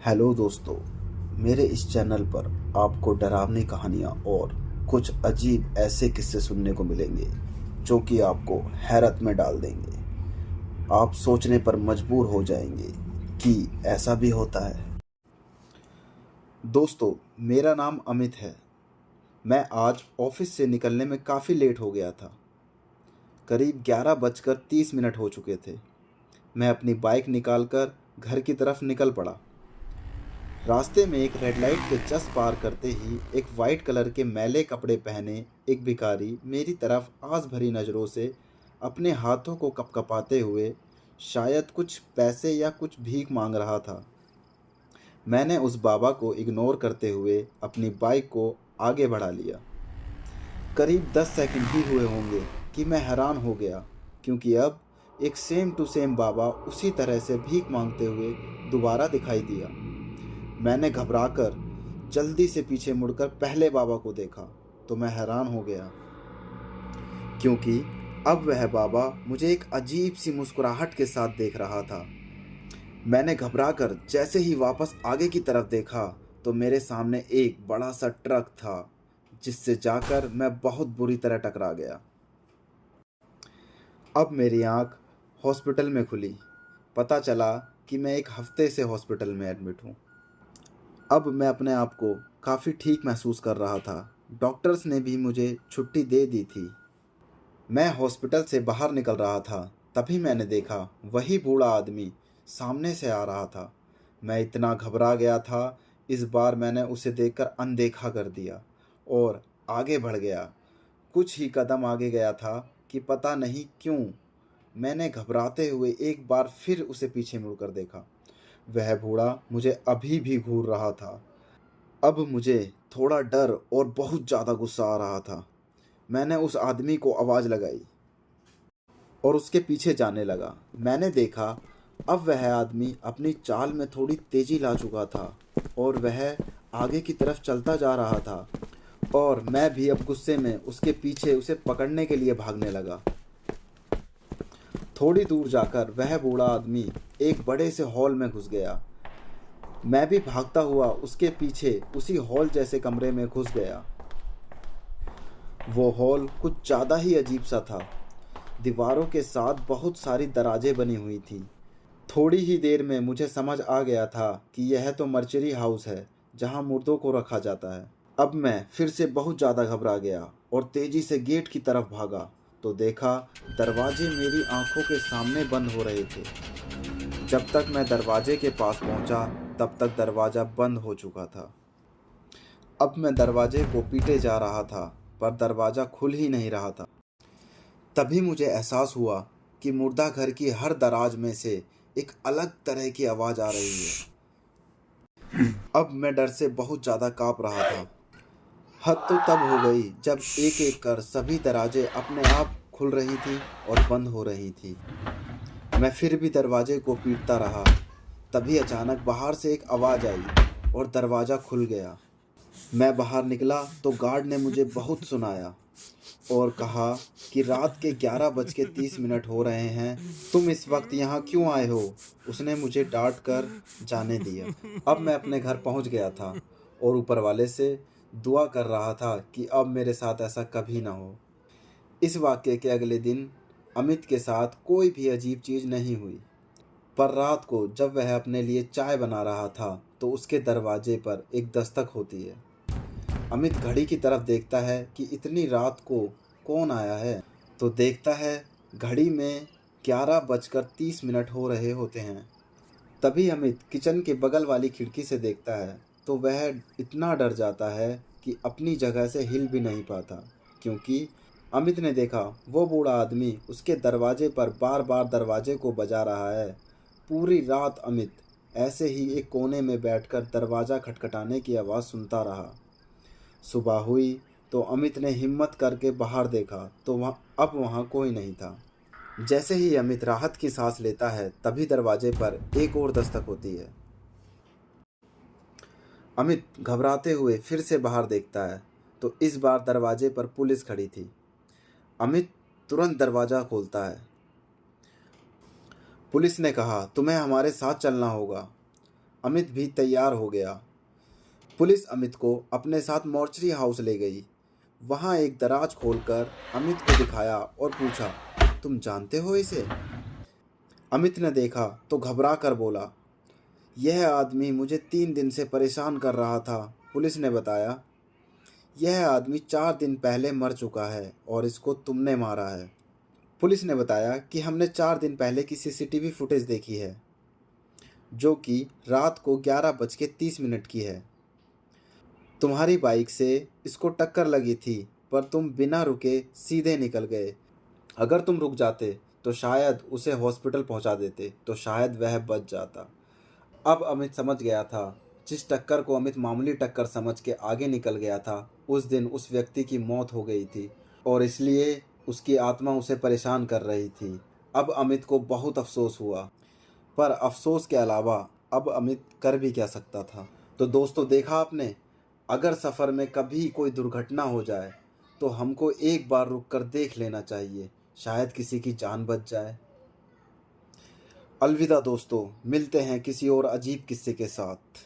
Hello दोस्तों, मेरे इस चैनल पर आपको डरावनी कहानियाँ और कुछ अजीब ऐसे किस्से सुनने को मिलेंगे जो कि आपको हैरत में डाल देंगे। आप सोचने पर मजबूर हो जाएंगे कि ऐसा भी होता है। दोस्तों, मेरा नाम अमित है। मैं आज ऑफिस से निकलने में काफ़ी लेट हो गया था। करीब 11:30 हो चुके थे। मैं अपनी बाइक निकालकर घर की तरफ निकल पड़ा। रास्ते में एक रेड लाइट के जस्ट पार करते ही एक वाइट कलर के मैले कपड़े पहने एक भिखारी मेरी तरफ आस भरी नज़रों से अपने हाथों को कपकपाते हुए शायद कुछ पैसे या कुछ भीख मांग रहा था। मैंने उस बाबा को इग्नोर करते हुए अपनी बाइक को आगे बढ़ा लिया। करीब 10 सेकंड ही हुए होंगे कि मैं हैरान हो गया, क्योंकि अब एक सेम टू सेम बाबा उसी तरह से भीख मांगते हुए दोबारा दिखाई दिया। मैंने घबराकर जल्दी से पीछे मुड़कर पहले बाबा को देखा तो मैं हैरान हो गया, क्योंकि अब वह बाबा मुझे एक अजीब सी मुस्कुराहट के साथ देख रहा था। मैंने घबराकर जैसे ही वापस आगे की तरफ देखा तो मेरे सामने एक बड़ा सा ट्रक था, जिससे जाकर मैं बहुत बुरी तरह टकरा गया। अब मेरी आंख हॉस्पिटल में खुली। पता चला कि मैं एक हफ्ते से हॉस्पिटल में एडमिट हूँ। अब मैं अपने आप को काफ़ी ठीक महसूस कर रहा था। डॉक्टर्स ने भी मुझे छुट्टी दे दी थी। मैं हॉस्पिटल से बाहर निकल रहा था, तभी मैंने देखा वही बूढ़ा आदमी सामने से आ रहा था। मैं इतना घबरा गया था, इस बार मैंने उसे देखकर अनदेखा कर दिया और आगे बढ़ गया। कुछ ही कदम आगे गया था कि पता नहीं क्यों मैंने घबराते हुए एक बार फिर उसे पीछे मुड़कर देखा। वह बूढ़ा मुझे अभी भी घूर रहा था। अब मुझे थोड़ा डर और बहुत ज़्यादा गुस्सा आ रहा था। मैंने उस आदमी को आवाज़ लगाई और उसके पीछे जाने लगा। मैंने देखा अब वह आदमी अपनी चाल में थोड़ी तेज़ी ला चुका था और वह आगे की तरफ चलता जा रहा था, और मैं भी अब गुस्से में उसके पीछे उसे पकड़ने के लिए भागने लगा। थोड़ी दूर जाकर वह बूढ़ा आदमी एक बड़े से हॉल में घुस गया। मैं भी भागता हुआ उसके पीछे उसी हॉल जैसे कमरे में घुस गया। वो हॉल कुछ ज़्यादा ही अजीब सा था। दीवारों के साथ बहुत सारी दराजें बनी हुई थी। थोड़ी ही देर में मुझे समझ आ गया था कि यह तो मर्चरी हाउस है, जहां मुर्दों को रखा जाता है। अब मैं फिर से बहुत ज़्यादा घबरा गया और तेज़ी से गेट की तरफ भागा तो देखा दरवाजे मेरी आंखों के सामने बंद हो रहे थे। जब तक मैं दरवाजे के पास पहुंचा, तब तक दरवाज़ा बंद हो चुका था। अब मैं दरवाजे को पीटे जा रहा था, पर दरवाज़ा खुल ही नहीं रहा था। तभी मुझे एहसास हुआ कि मुर्दा घर की हर दराज में से एक अलग तरह की आवाज़ आ रही है। अब मैं डर से बहुत ज़्यादा काँप रहा था। हद तो तब हो गई जब एक एक कर सभी दराजें अपने आप खुल रही थी और बंद हो रही थी। मैं फिर भी दरवाजे को पीटता रहा। तभी अचानक बाहर से एक आवाज़ आई और दरवाज़ा खुल गया। मैं बाहर निकला तो गार्ड ने मुझे बहुत सुनाया और कहा कि रात के 11:30 हो रहे हैं, तुम इस वक्त यहाँ क्यों आए हो। उसने मुझे डांट कर जाने दिया। अब मैं अपने घर पहुँच गया था और ऊपर वाले से दुआ कर रहा था कि अब मेरे साथ ऐसा कभी ना हो। इस वाक़ये के अगले दिन अमित के साथ कोई भी अजीब चीज़ नहीं हुई, पर रात को जब वह अपने लिए चाय बना रहा था तो उसके दरवाजे पर एक दस्तक होती है। अमित घड़ी की तरफ देखता है कि इतनी रात को कौन आया है, तो देखता है घड़ी में 11:30 हो रहे होते हैं। तभी अमित किचन के बगल वाली खिड़की से देखता है तो वह इतना डर जाता है कि अपनी जगह से हिल भी नहीं पाता, क्योंकि अमित ने देखा वो बूढ़ा आदमी उसके दरवाजे पर बार बार दरवाजे को बजा रहा है। पूरी रात अमित ऐसे ही एक कोने में बैठकर दरवाज़ा खटखटाने की आवाज़ सुनता रहा। सुबह हुई तो अमित ने हिम्मत करके बाहर देखा तो वहाँ कोई नहीं था। जैसे ही अमित राहत की सांस लेता है, तभी दरवाजे पर एक और दस्तक होती है। अमित घबराते हुए फिर से बाहर देखता है तो इस बार दरवाजे पर पुलिस खड़ी थी। अमित तुरंत दरवाज़ा खोलता है। पुलिस ने कहा, तुम्हें हमारे साथ चलना होगा। अमित भी तैयार हो गया। पुलिस अमित को अपने साथ मॉर्चरी हाउस ले गई। वहां एक दराज खोलकर अमित को दिखाया और पूछा, तुम जानते हो इसे? अमित ने देखा तो घबरा कर बोला, यह आदमी मुझे 3 दिन से परेशान कर रहा था। पुलिस ने बताया, यह आदमी 4 दिन पहले मर चुका है और इसको तुमने मारा है। पुलिस ने बताया कि हमने 4 दिन पहले की सीसीटीवी फुटेज देखी है, जो कि रात को 11:30 की है। तुम्हारी बाइक से इसको टक्कर लगी थी, पर तुम बिना रुके सीधे निकल गए। अगर तुम रुक जाते तो शायद उसे हॉस्पिटल पहुंचा देते, तो शायद वह बच जाता। अब अमित समझ गया था, जिस टक्कर को अमित मामूली टक्कर समझ के आगे निकल गया था, उस दिन उस व्यक्ति की मौत हो गई थी और इसलिए उसकी आत्मा उसे परेशान कर रही थी। अब अमित को बहुत अफसोस हुआ, पर अफसोस के अलावा अब अमित कर भी क्या सकता था। तो दोस्तों, देखा आपने, अगर सफ़र में कभी कोई दुर्घटना हो जाए तो हमको एक बार रुक कर देख लेना चाहिए, शायद किसी की जान बच जाए। अलविदा दोस्तों, मिलते हैं किसी और अजीब किस्से के साथ।